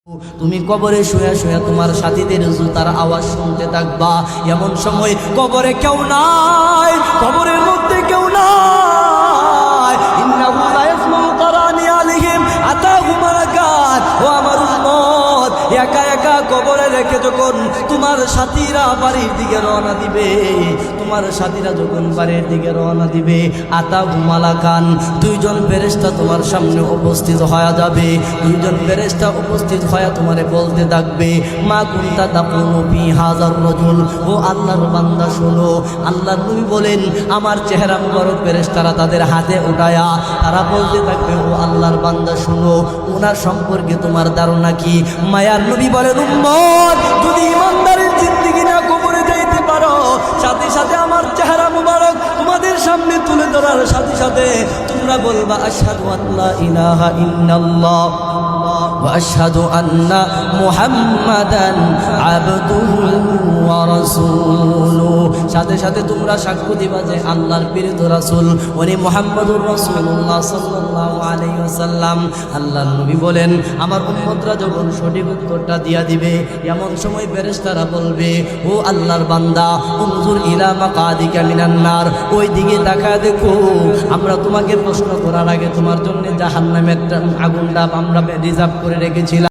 তুমি কবরে শুয়ে শুয়ে তোমার সাথীদের জুতার আওয়াজ শুনতে থাকবা। এমন সময় কবরে কেউ নাই, কবরের মধ্যে কেউ নাই। ইন্নাহু লা ইয়াসমাউ কারানি আলাইহিম আতাহুম মালাকাত। ও আমার উম্মত, একা একা কবরে রেখে যখন তোমার সাথীরা বাড়ির দিকে রওনা দিবে, তোমার সাথীরা যখন বাড়ির দিকে রওনা দিবে, আতাহুম মালাকান, দুইজন ফেরেশতা তোমার সামনে উপস্থিত হয়ে যাবে। দুইজন ফেরেশতা উপস্থিত হয়ে তোমারে বলতে থাকবে, মা কুনতা তাকুনু ফি হাযার রাজুল। ও আল্লাহর বান্দা শোনো, আল্লাহর নবী বলেন, আমার চেহারা মুবারক ফেরেশতারা তাদের হাতে উঠায়া তারা বলতে থাকবে, ও আল্লাহর বান্দা শোনো, ওনার সম্পর্কে তোমার ধারণা কি? মায়ার নবী বলেন, উম্মত, যদি ইমানদারের জিন্দেগি না কবরে যাইতে পারো, সাথে সাথে আমার চেহারা মুবারক তোমাদের সামনে তুলে ধরার সাথে সাথে তোমরা বলবা, আশহাদু আল্লা ইলাহা ইল্লাল্লাহ ওয়া আশহাদু আন্না মুহাম্মাদান আবদুহু ওয়া রাসূলুহু। সাথে সাথে তোমরা সাক্ষ্য দিবা যে আল্লাহর প্রেরিত রাসূল উনি মুহাম্মদুর রাসূলুল্লাহ সাল্লাল্লাহু আলাইহি ওয়াসাল্লাম। আল্লাহর নবী বলেন, আমার উম্মতরা যখন সঠিক উত্তরটা দিয়া দিবে, এমন সময় ফেরেশতারা বলবে, ও আল্লাহর বান্দা, উনজুর ইলা মাকাদিকা মিনান নার, ওই দিকে তাকায় দেখো, আমরা তোমাকে প্রশ্ন করার আগে তোমার জন্য জাহান্নামের একটা আগুনটা আমরা রিজার্ভ করে রেখেছিলাম।